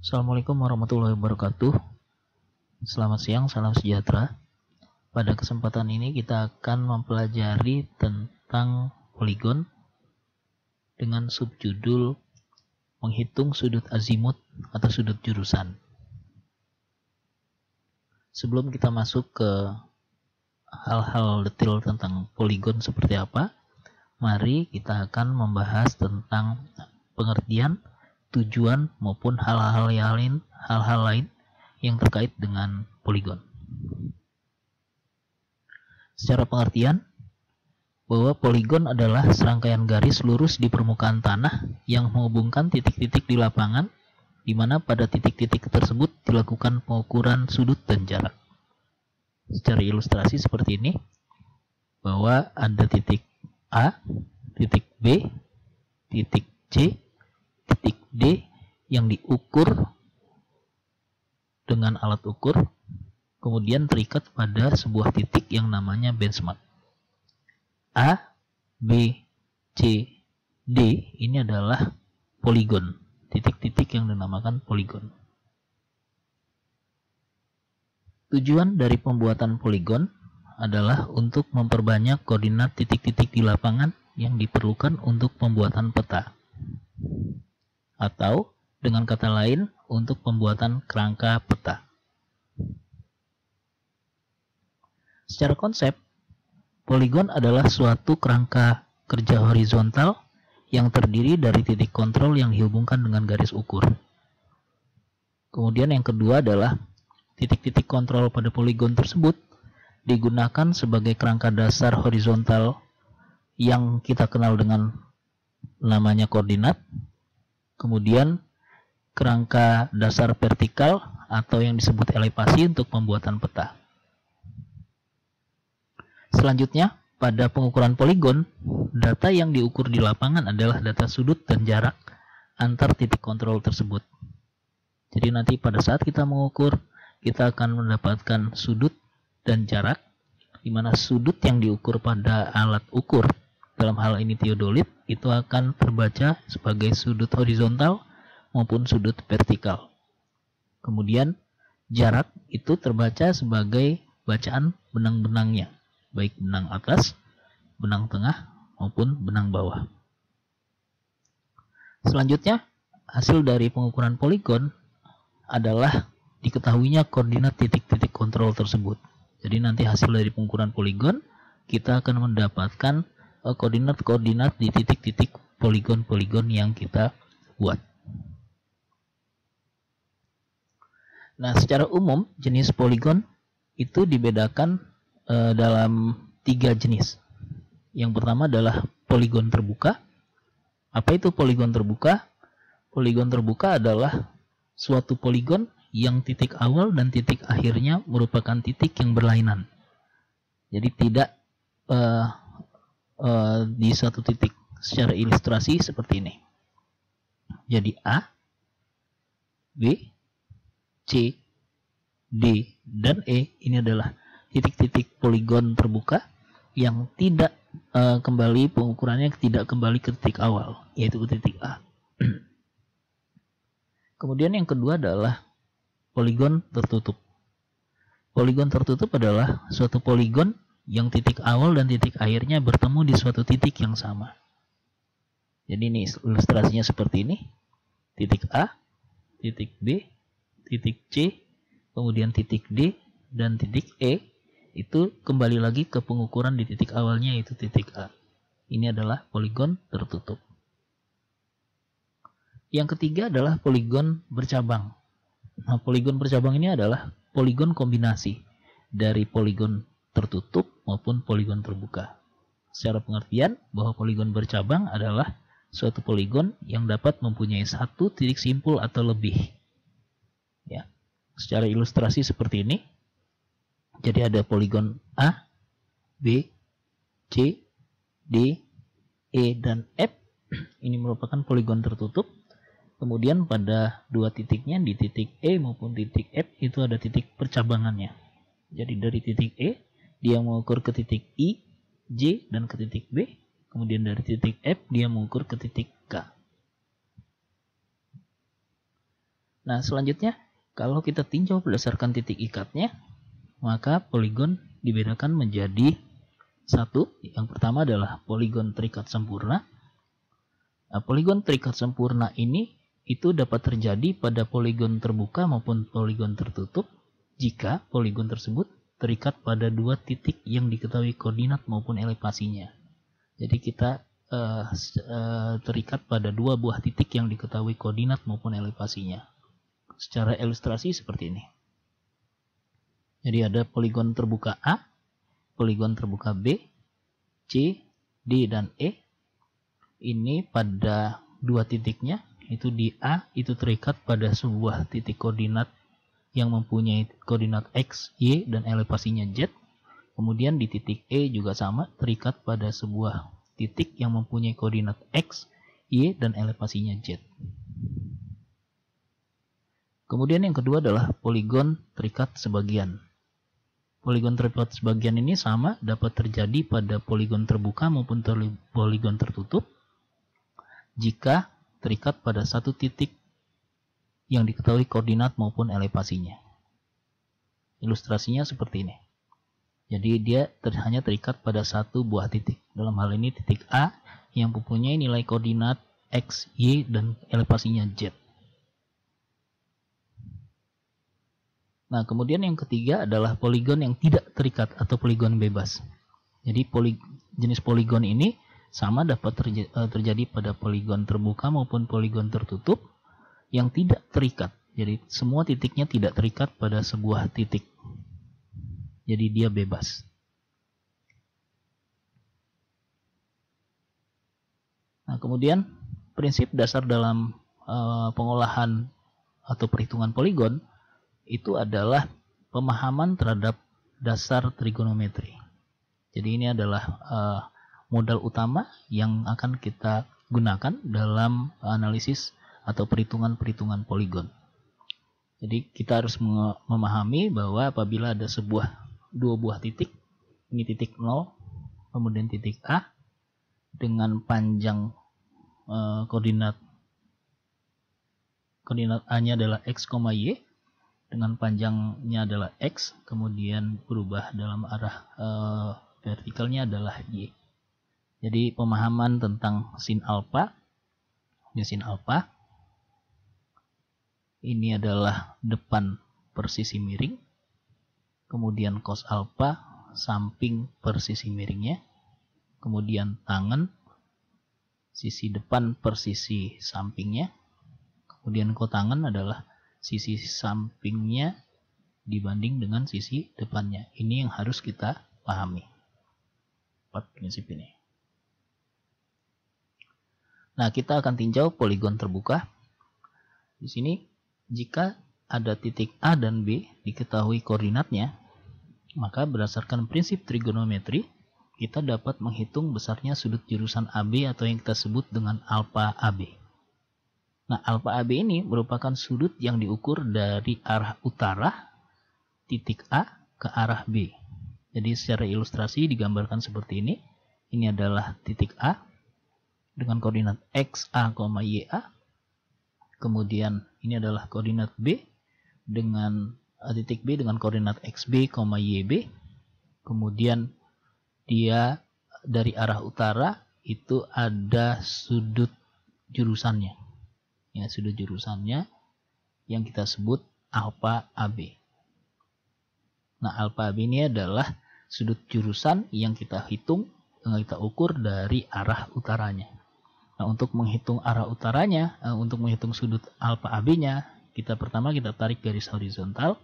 Assalamualaikum warahmatullahi wabarakatuh. Selamat siang, salam sejahtera. Pada kesempatan ini kita akan mempelajari tentang poligon dengan subjudul menghitung sudut azimut atau sudut jurusan. Sebelum kita masuk ke hal-hal detail tentang poligon seperti apa, mari kita akan membahas tentang pengertian, tujuan maupun hal-hal lain yang terkait dengan poligon. Secara pengertian, bahwa poligon adalah serangkaian garis lurus di permukaan tanah yang menghubungkan titik-titik di lapangan, di mana pada titik-titik tersebut dilakukan pengukuran sudut dan jarak. Secara ilustrasi seperti ini, bahwa ada titik A, titik B, titik C, titik D yang diukur dengan alat ukur, kemudian terikat pada sebuah titik yang namanya benchmark. A, B, C, D ini adalah poligon, titik-titik yang dinamakan poligon. Tujuan dari pembuatan poligon adalah untuk memperbanyak koordinat titik-titik di lapangan yang diperlukan untuk pembuatan peta. Atau dengan kata lain, untuk pembuatan kerangka peta. Secara konsep, poligon adalah suatu kerangka kerja horizontal yang terdiri dari titik kontrol yang dihubungkan dengan garis ukur. Kemudian yang kedua adalah titik-titik kontrol pada poligon tersebut digunakan sebagai kerangka dasar horizontal yang kita kenal dengan namanya koordinat. Kemudian kerangka dasar vertikal atau yang disebut elevasi untuk pembuatan peta. Selanjutnya, pada pengukuran poligon, data yang diukur di lapangan adalah data sudut dan jarak antar titik kontrol tersebut. Jadi nanti pada saat kita mengukur, kita akan mendapatkan sudut dan jarak, di mana sudut yang diukur pada alat ukur, dalam hal ini teodolit, itu akan terbaca sebagai sudut horizontal maupun sudut vertikal. Kemudian jarak itu terbaca sebagai bacaan benang-benangnya, baik benang atas, benang tengah, maupun benang bawah. Selanjutnya, hasil dari pengukuran poligon adalah diketahuinya koordinat titik-titik kontrol tersebut. Jadi nanti hasil dari pengukuran poligon, kita akan mendapatkan koordinat-koordinat di titik-titik poligon-poligon yang kita buat. Nah, secara umum jenis poligon itu dibedakan dalam 3 jenis. Yang pertama adalah poligon terbuka. Apa itu poligon terbuka? Poligon terbuka adalah suatu poligon yang titik awal dan titik akhirnya merupakan titik yang berlainan. Jadi tidak di satu titik. Secara ilustrasi seperti ini. Jadi A, B, C, D, dan E ini adalah titik-titik poligon terbuka yang tidak kembali pengukurannya tidak kembali ke titik awal, yaitu ke titik A. Kemudian yang kedua adalah poligon tertutup. Poligon tertutup adalah suatu poligon yang titik awal dan titik akhirnya bertemu di suatu titik yang sama. Jadi ini ilustrasinya seperti ini. Titik A, titik B, titik C, kemudian titik D, dan titik E itu kembali lagi ke pengukuran di titik awalnya, yaitu titik A. Ini adalah poligon tertutup. Yang ketiga adalah poligon bercabang. Nah, poligon bercabang ini adalah poligon kombinasi dari poligon tertutup maupun poligon terbuka. Secara pengertian bahwa poligon bercabang adalah suatu poligon yang dapat mempunyai satu titik simpul atau lebih. Ya, secara ilustrasi seperti ini. Jadi ada poligon A, B, C, D, E, dan F. Ini merupakan poligon tertutup. Kemudian pada dua titiknya, di titik E maupun titik F, itu ada titik percabangannya. Jadi dari titik E, dia mengukur ke titik I, J, dan ke titik B. Kemudian dari titik F, dia mengukur ke titik K. Nah, selanjutnya kalau kita tinjau berdasarkan titik ikatnya, maka poligon dibedakan menjadi satu. Yang pertama adalah poligon terikat sempurna. Nah, poligon terikat sempurna ini itu dapat terjadi pada poligon terbuka maupun poligon tertutup jika poligon tersebut terikat pada dua titik yang diketahui koordinat maupun elevasinya. Jadi kita terikat pada dua buah titik yang diketahui koordinat maupun elevasinya. Secara ilustrasi seperti ini. Jadi ada poligon terbuka A, poligon terbuka B, C, D, dan E. Ini pada dua titiknya, itu di A itu terikat pada sebuah titik koordinat yang mempunyai koordinat X, Y, dan elevasinya Z. Kemudian di titik E juga sama, terikat pada sebuah titik yang mempunyai koordinat X, Y, dan elevasinya Z. Kemudian yang kedua adalah poligon terikat sebagian. Poligon terikat sebagian ini sama dapat terjadi pada poligon terbuka maupun poligon tertutup jika terikat pada satu titik yang diketahui koordinat maupun elevasinya. Ilustrasinya seperti ini. Jadi dia hanya terikat pada satu buah titik. Dalam hal ini titik A yang mempunyai nilai koordinat X, Y, dan elevasinya Z. Nah, kemudian yang ketiga adalah poligon yang tidak terikat atau poligon bebas. Jadi jenis poligon ini sama dapat terjadi pada poligon terbuka maupun poligon tertutup yang tidak terikat. Jadi semua titiknya tidak terikat pada sebuah titik. Jadi dia bebas. Nah, kemudian prinsip dasar dalam pengolahan atau perhitungan poligon itu adalah pemahaman terhadap dasar trigonometri. Jadi ini adalah modal utama yang akan kita gunakan dalam analisis atau perhitungan-perhitungan poligon. Jadi kita harus memahami bahwa apabila ada dua buah titik, ini titik 0, kemudian titik A, dengan panjang koordinat A-nya adalah X, Y, dengan panjangnya adalah X, kemudian berubah dalam arah vertikalnya adalah Y. Jadi pemahaman tentang sin alpha, ini adalah depan per sisi miring, kemudian cos alpha samping per sisi miringnya, kemudian tangen sisi depan per sisi sampingnya, kemudian kotangen adalah sisi sampingnya dibanding dengan sisi depannya. Ini yang harus kita pahami. 4 prinsip ini. Nah, kita akan tinjau poligon terbuka. Di sini jika ada titik A dan B diketahui koordinatnya, maka berdasarkan prinsip trigonometri kita dapat menghitung besarnya sudut jurusan AB atau yang kita sebut dengan alfa AB. Nah, alfa AB ini merupakan sudut yang diukur dari arah utara titik A ke arah B. Jadi secara ilustrasi digambarkan seperti ini. Ini adalah titik A dengan koordinat XA, YA. Kemudian ini adalah koordinat B dengan titik B dengan koordinat XB, YB. Kemudian dia dari arah utara itu ada sudut jurusannya. Ya, sudut jurusannya yang kita sebut alfa AB. Nah, alfa AB ini adalah sudut jurusan yang kita hitung, yang kita ukur dari arah utaranya. Nah, untuk menghitung arah utaranya, untuk menghitung sudut alfa AB-nya, pertama kita tarik garis horizontal,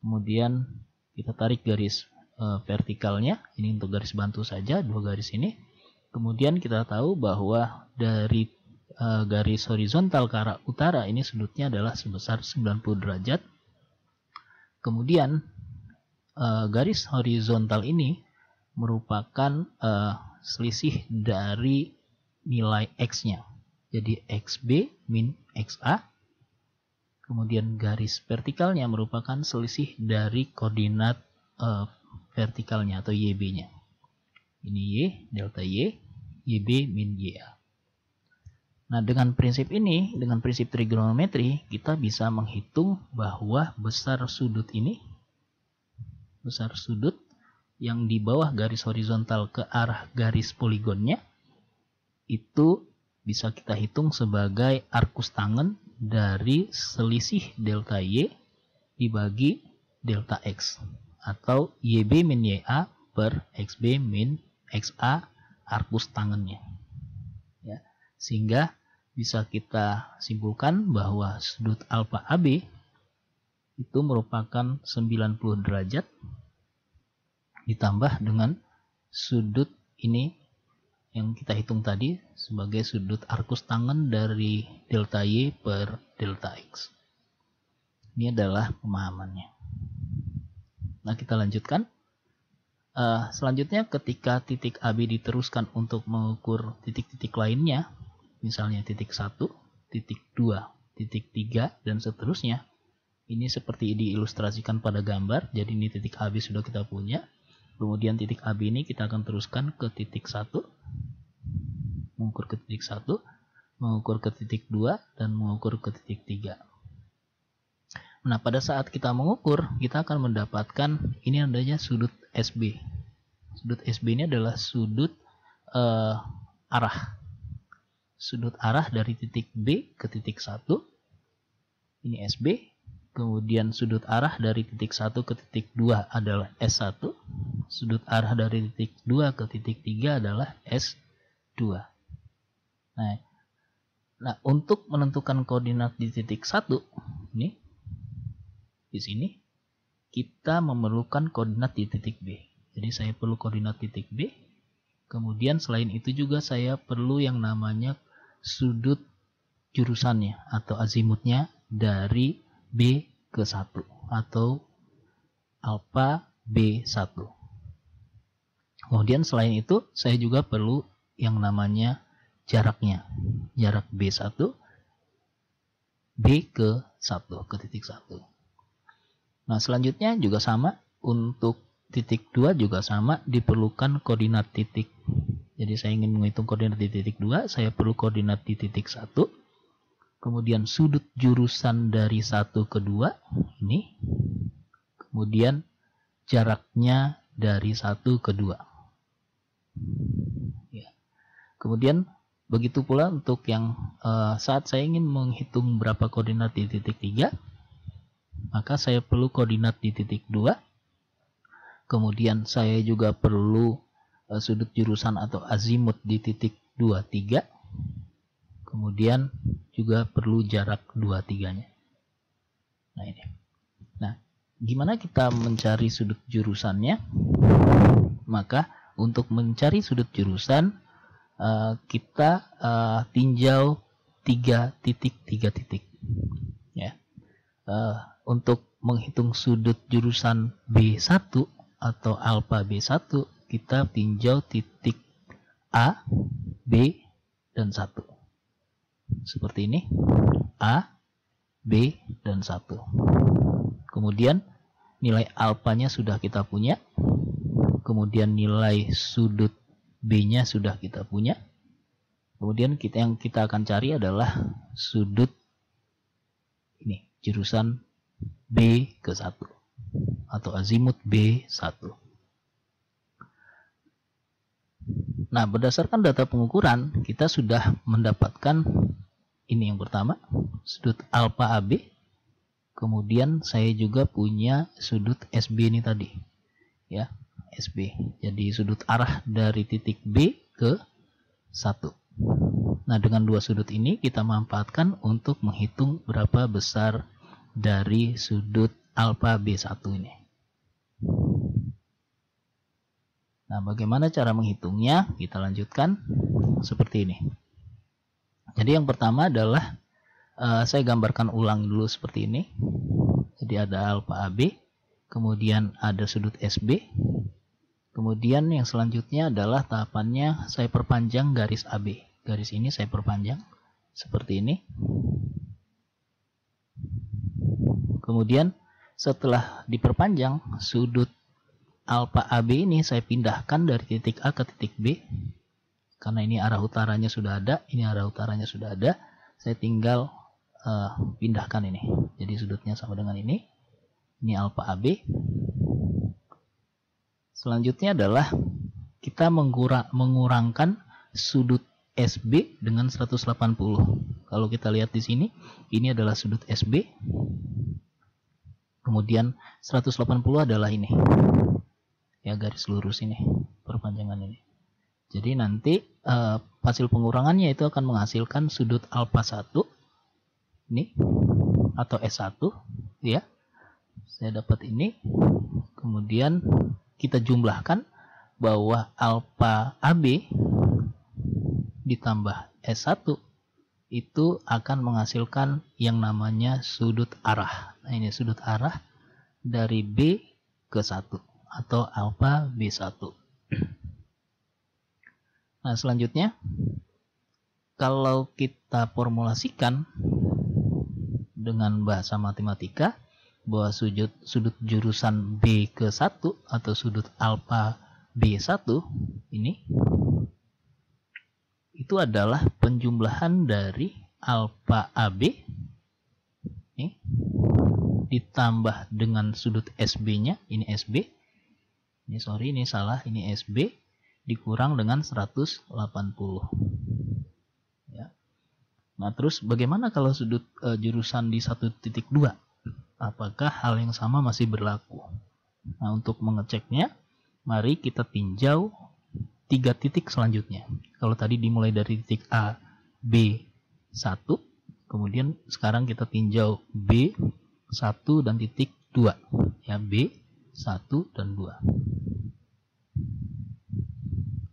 kemudian kita tarik garis vertikalnya. Ini untuk garis bantu saja, 2 garis ini. Kemudian kita tahu bahwa dari garis horizontal ke arah utara ini sudutnya adalah sebesar 90 derajat. Kemudian garis horizontal ini merupakan selisih dari nilai X-nya. Jadi XB min XA. Kemudian garis vertikalnya merupakan selisih dari koordinat vertikalnya atau YB-nya. Ini Y, delta Y, YB min YA. Nah, dengan prinsip ini, dengan prinsip trigonometri, kita bisa menghitung bahwa besar sudut ini, besar sudut yang di bawah garis horizontal ke arah garis poligonnya, itu bisa kita hitung sebagai arcus tangen dari selisih delta Y dibagi delta X, atau YB min YA per XB min XA arcus tangennya. Ya, sehingga bisa kita simpulkan bahwa sudut alfa AB itu merupakan 90 derajat ditambah dengan sudut ini yang kita hitung tadi sebagai sudut arcus tangen dari delta Y per delta X. Ini adalah pemahamannya. Nah, kita lanjutkan. Selanjutnya, ketika titik AB diteruskan untuk mengukur titik-titik lainnya, misalnya titik 1, titik 2, titik 3, dan seterusnya. Ini seperti diilustrasikan pada gambar. Jadi ini titik AB sudah kita punya. Kemudian titik AB ini kita akan teruskan ke titik 1, mengukur ke titik 1, mengukur ke titik 2, dan mengukur ke titik 3. Nah, pada saat kita mengukur, kita akan mendapatkan ini adanya sudut SB. Sudut SB ini adalah sudut arah. Sudut arah dari titik B ke titik 1. Ini SB. Kemudian sudut arah dari titik 1 ke titik 2 adalah S1. Sudut arah dari titik 2 ke titik 3 adalah S2. Nah, untuk menentukan koordinat di titik 1, ini di sini kita memerlukan koordinat di titik B. Jadi saya perlu koordinat titik B. Kemudian selain itu juga saya perlu yang namanya sudut jurusannya atau azimutnya dari B ke 1 atau alfa B1. Kemudian selain itu saya juga perlu yang namanya jaraknya. Jarak B1 B ke 1 ke titik 1. Nah, selanjutnya juga sama, untuk titik 2 juga sama, diperlukan koordinat titik. Jadi saya ingin menghitung koordinat di titik 2, saya perlu koordinat di titik 1. Kemudian sudut jurusan dari 1 ke 2 ini. Kemudian jaraknya dari 1 ke 2. Ya. Kemudian begitu pula untuk yang saat saya ingin menghitung berapa koordinat di titik 3, maka saya perlu koordinat di titik 2. Kemudian saya juga perlu sudut jurusan atau azimut di titik 2, 3. Kemudian juga perlu jarak 2, 3-nya. Nah, ini. Nah, gimana kita mencari sudut jurusannya? Maka untuk mencari sudut jurusan, kita tinjau 3 titik. Ya. Untuk menghitung sudut jurusan B1 atau alfa B1, kita tinjau titik A, B, dan 1. Seperti ini, A, B, dan 1. Kemudian nilai alfanya sudah kita punya. Kemudian nilai sudut B-nya sudah kita punya. Kemudian yang kita akan cari adalah sudut ini, jurusan B ke 1 atau azimut B1. Nah, berdasarkan data pengukuran, kita sudah mendapatkan ini yang pertama, sudut alfa AB. Kemudian saya juga punya sudut SB ini tadi. Ya, SB. Jadi sudut arah dari titik B ke 1. Nah, dengan dua sudut ini kita manfaatkan untuk menghitung berapa besar dari sudut alfa B1 ini. Nah, bagaimana cara menghitungnya? Kita lanjutkan seperti ini. Jadi yang pertama adalah saya gambarkan ulang dulu seperti ini. Jadi ada alfa AB, kemudian ada sudut SB. Kemudian yang selanjutnya adalah tahapannya saya perpanjang garis AB. Garis ini saya perpanjang seperti ini. Kemudian setelah diperpanjang, sudut alfa AB ini saya pindahkan dari titik A ke titik B. Karena ini arah utaranya sudah ada, ini arah utaranya sudah ada, saya tinggal pindahkan ini. Jadi sudutnya sama dengan ini alfa AB. Selanjutnya adalah kita mengurangkan sudut SB dengan 180. Kalau kita lihat di sini, ini adalah sudut SB. Kemudian 180 adalah ini. Ya, garis lurus ini, perpanjangan ini. Jadi nanti hasil pengurangannya itu akan menghasilkan sudut alfa 1 ini atau S1 ya. Saya dapat ini. Kemudian kita jumlahkan bahwa alfa AB ditambah S1 itu akan menghasilkan yang namanya sudut arah. Nah, ini sudut arah dari B ke 1 atau alfa B1. Nah, selanjutnya kalau kita formulasikan dengan bahasa matematika bahwa sudut jurusan B ke 1 atau sudut alfa B1 ini itu adalah penjumlahan dari alfa AB ini, ditambah dengan sudut SB-nya, ini SB. Ini sorry, ini salah, ini SB dikurang dengan 180. Ya. Nah, terus bagaimana kalau sudut jurusan di 1.2? Apakah hal yang sama masih berlaku? Nah, untuk mengeceknya, mari kita tinjau 3 titik selanjutnya. Kalau tadi dimulai dari titik A, B, 1, kemudian sekarang kita tinjau B, 1 dan titik 2. Ya, B, 1 dan 2.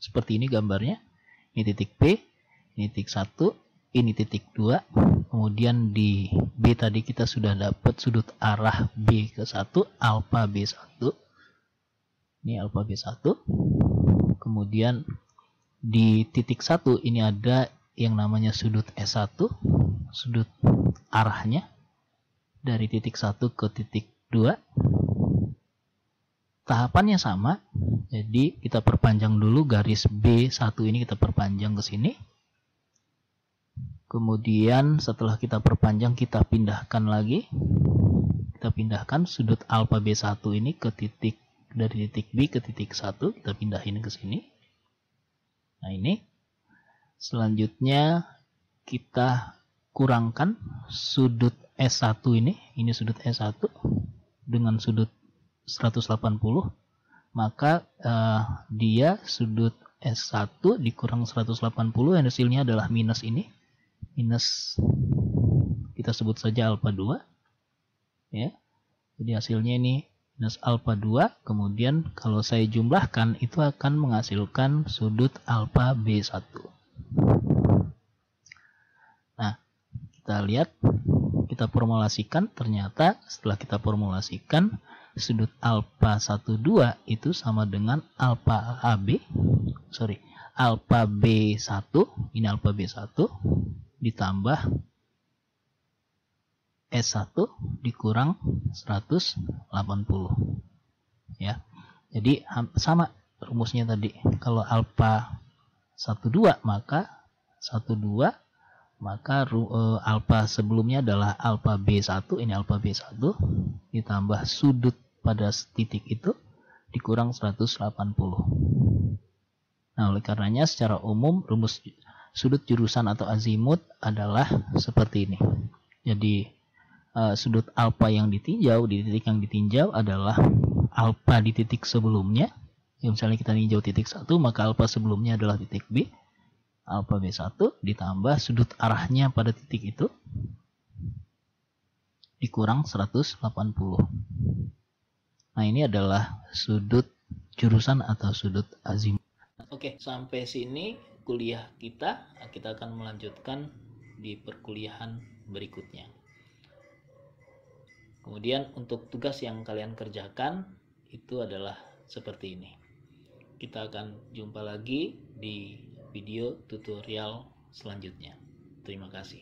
Seperti ini gambarnya. Ini titik P, ini titik 1, ini titik 2. Kemudian di B tadi kita sudah dapat sudut arah B ke 1, alfa B1. Ini alfa B1. Kemudian di titik 1 ini ada yang namanya sudut S1, sudut arahnya dari titik 1 ke titik 2. Tahapannya sama, jadi kita perpanjang dulu garis B1 ini, kita perpanjang ke sini. Kemudian setelah kita perpanjang, kita pindahkan lagi. Kita pindahkan sudut alfa B1 ini ke titik, dari titik B ke titik 1, kita pindahin ke sini. Nah, ini. Selanjutnya kita kurangkan sudut S1 ini sudut S1 dengan sudut 180, maka dia sudut S1 dikurang 180, yang hasilnya adalah minus ini. Minus, kita sebut saja alfa 2. Ya. Jadi hasilnya ini minus alfa 2, kemudian kalau saya jumlahkan itu akan menghasilkan sudut alfa B1. Nah, kita lihat, kita formulasikan, ternyata setelah kita formulasikan sudut alfa 12 itu sama dengan alfa B1, ini alfa B1 ditambah S1 dikurang 180. Ya. Jadi sama rumusnya tadi. Kalau alfa 12 maka alfa sebelumnya adalah alfa B1, ini alfa B1 ditambah sudut pada titik itu dikurang 180. Nah, oleh karenanya secara umum rumus sudut jurusan atau azimut adalah seperti ini. Jadi sudut alfa yang ditinjau di titik yang ditinjau adalah alfa di titik sebelumnya. Ya, misalnya kita tinjau titik 1, maka alfa sebelumnya adalah titik B, alfa B1 ditambah sudut arahnya pada titik itu dikurang 180. Nah, ini adalah sudut jurusan atau sudut azimut. Oke, sampai sini kuliah kita akan melanjutkan di perkuliahan berikutnya. Kemudian untuk tugas yang kalian kerjakan itu adalah seperti ini. Kita akan jumpa lagi di video tutorial selanjutnya. Terima kasih.